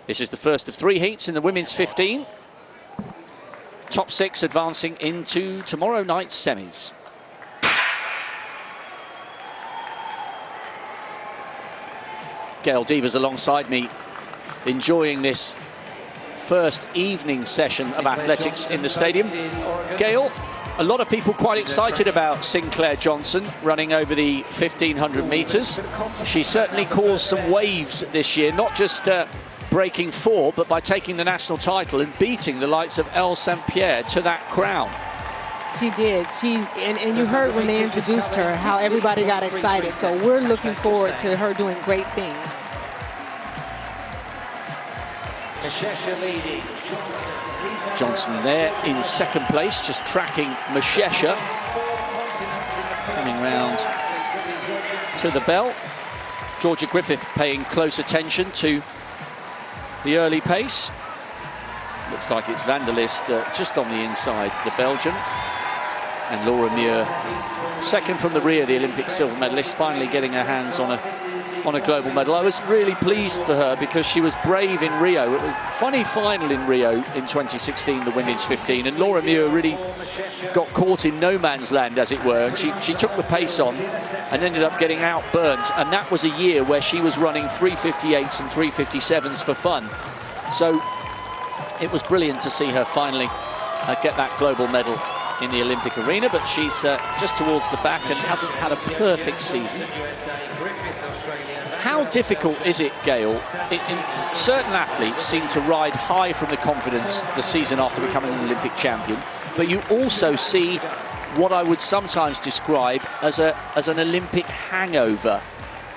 This is the first of 3 heats in the women's 15. Top 6 advancing into tomorrow night's semis. Gail Devers alongside me, enjoying this first evening session of athletics in the stadium. Gail, a lot of people quite excited about Sinclair Johnson running over the 1500 metres. She certainly caused some waves this year, not just breaking 4, but by taking the national title and beating the likes of Elle St. Pierre to that crown. She did. And you heard when they introduced her how everybody got excited. So we're looking forward to her doing great things. Johnson there in second place, just tracking Mashesha. Coming round to the bell. Georgia Griffith paying close attention to the early pace. Looks like it's Vanderlist just on the inside, the Belgian. And Laura Muir, second from the rear, the Olympic silver medalist, finally getting her hands on a global medal. I was really pleased for her because she was brave in Rio. It was a funny final in Rio in 2016, the women's 15, and Laura Muir really got caught in no man's land, as it were, and she took the pace on and ended up getting outburnt. And that was a year where she was running 358s and 357s for fun. So it was brilliant to see her finally get that global medal in the Olympic arena, but she's just towards the back and hasn't had a perfect season. How difficult is it, Gail? Certain athletes seem to ride high from the confidence the season after becoming an Olympic champion, but you also see what I would sometimes describe as an Olympic hangover.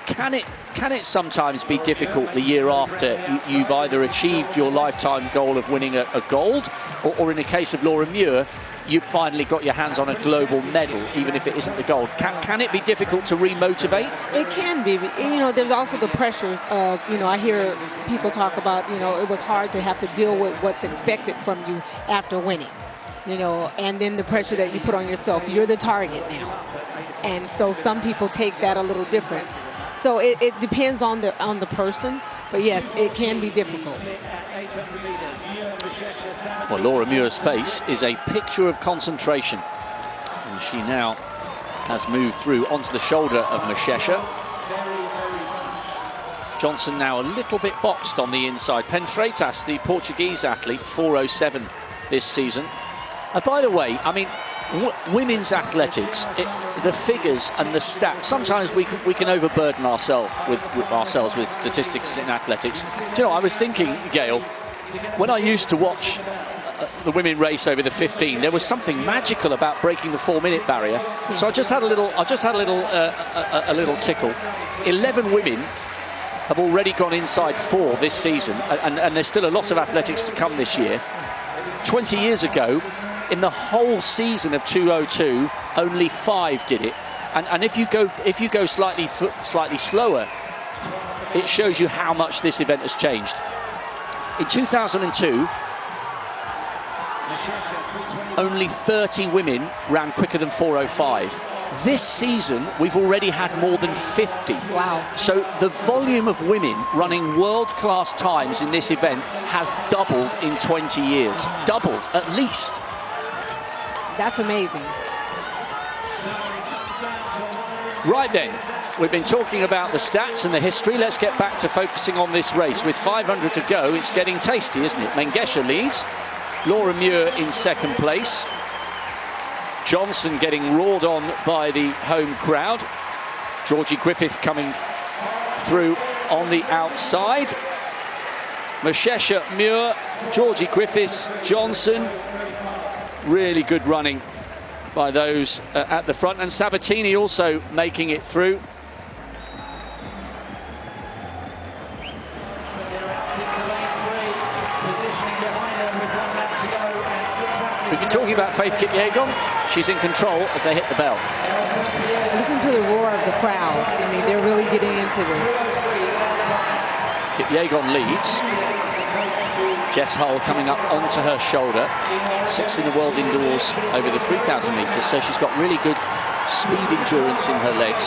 Can it sometimes be difficult the year after you've either achieved your lifetime goal of winning a gold, or in the case of Laura Muir, you've finally got your hands on a global medal, even if it isn't the gold? Can it be difficult to remotivate? It can be. There's also the pressures of, I hear people talk about, it was hard to have to deal with what's expected from you after winning, and then the pressure that you put on yourself. You're the target now. And so some people take that a little different. So it depends on the person, but yes, it can be difficult. Well, Laura Muir's face is a picture of concentration. And she now has moved through onto the shoulder of Mashesha. Johnson now a little bit boxed on the inside. Pen Freitas, the Portuguese athlete, 4:07 this season. By the way, women's athletics, the figures and the stats, sometimes we can overburden ourselves with statistics in athletics. I was thinking, Gail, when I used to watch the women race over the 15, there was something magical about breaking the 4-minute barrier. So I just had a little tickle. 11 women have already gone inside 4 this season, and there's still a lot of athletics to come this year. 20 years ago, in the whole season of 2:02, only 5 did it. And if you go slightly slower, it shows you how much this event has changed. In 2002, only 30 women ran quicker than 4:05. This season, we've already had more than 50. Wow. So the volume of women running world-class times in this event has doubled in 20 years. Doubled, at least. That's amazing. Right then, we've been talking about the stats and the history. Let's get back to focusing on this race. With 500 to go, it's getting tasty, isn't it? Mengesha leads. Laura Muir in second place. Johnson getting roared on by the home crowd. Georgie Griffith coming through on the outside. Mashesha, Muir, Georgie Griffiths, Johnson. Really good running by those at the front, and Sabatini also making it through. We've been talking about Faith Kipyegon. She's in control as they hit the bell. Listen to the roar of the crowd. They're really getting into this. Kipyegon leads. Jess Hull coming up onto her shoulder. 6th in the world indoors over the 3,000 metres, so she's got really good speed endurance in her legs.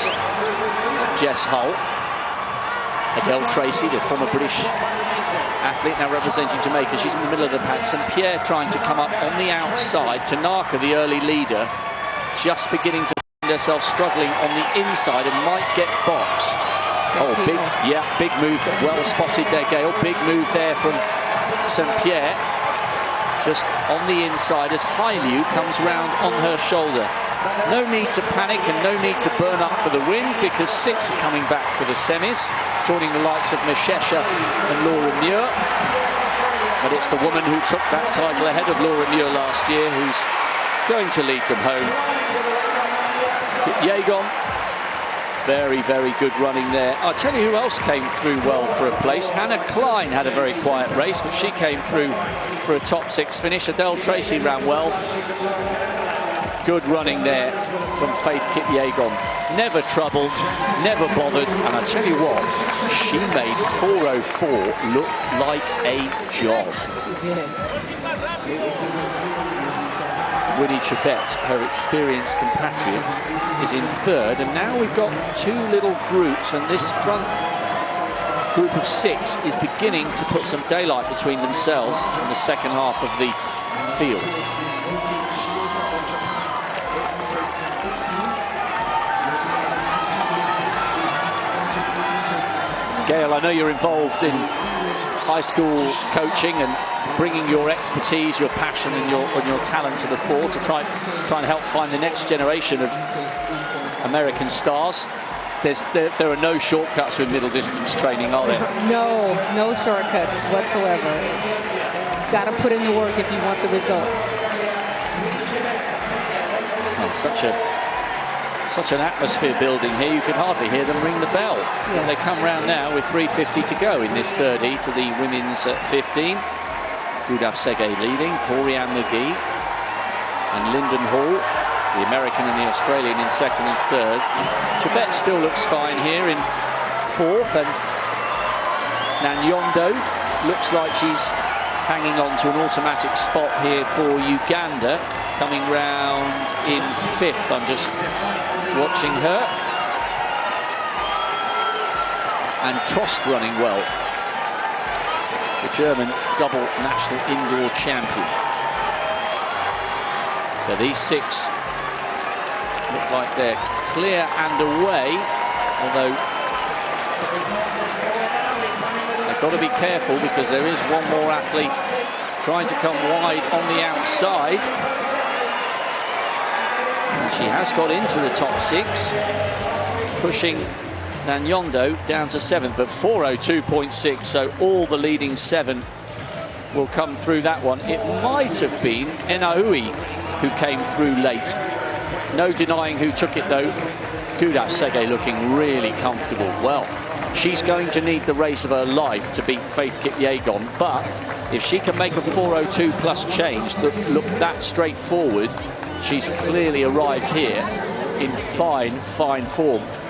Jess Hull. Adele Tracy, the former British athlete now representing Jamaica, she's in the middle of the pack. St. Pierre trying to come up on the outside. Tanaka, the early leader, just beginning to find herself struggling on the inside and might get boxed. Oh, big move, well spotted there, Gail. Big move there from St. Pierre. Just on the inside as Hailu comes round on her shoulder. No need to panic and no need to burn up for the win, because 6 are coming back for the semis, joining the likes of Mashesha and Laura Muir. But it's the woman who took that title ahead of Laura Muir last year who's going to lead them home. Kipyegon, very, very good running there. I'll tell you who else came through well for a place. Hannah Klein had a very quiet race, but she came through for a top 6 finish. Adele Tracy ran well. Good running there from Faith Kipyegon. Never troubled, never bothered, and I tell you what, she made 4:04 look like a job. She did. Winnie Chebet, her experienced compatriot, is in 3rd, and now we've got 2 little groups, and this front group of 6 is beginning to put some daylight between themselves in the second half of the field. Gail, I know you're involved in high school coaching and bringing your expertise, your passion and your talent to the fore to try and help find the next generation of American stars. There are no shortcuts with middle distance training, are there? No shortcuts whatsoever. Got to put in the work if you want the results. Oh, such an atmosphere building here, you could hardly hear them ring the bell. Yeah. They come round now with 3:50 to go in this 3rd heat to the women's 15. Gudaf Sege leading, Corianne McGee and Lyndon Hall, the American and the Australian, in 2nd and 3rd. Chebet still looks fine here in 4th, and Nanyondo looks like she's hanging on to an automatic spot here for Uganda, coming round in 5th. I'm just watching her. And Trost running well, the German double national indoor champion. So these 6 look like they're clear and away, although they've got to be careful because there is one more athlete trying to come wide on the outside. And she has got into the top 6, pushing Nanyondo down to 7th at 4:02.6, so all the leading 7 will come through that one. It might have been Enaui who came through late. No denying who took it though. Gudaf Sege looking really comfortable. Well, she's going to need the race of her life to beat Faith Kipyegon, but if she can make a 4:02 plus change that look that straightforward, she's clearly arrived here in fine form.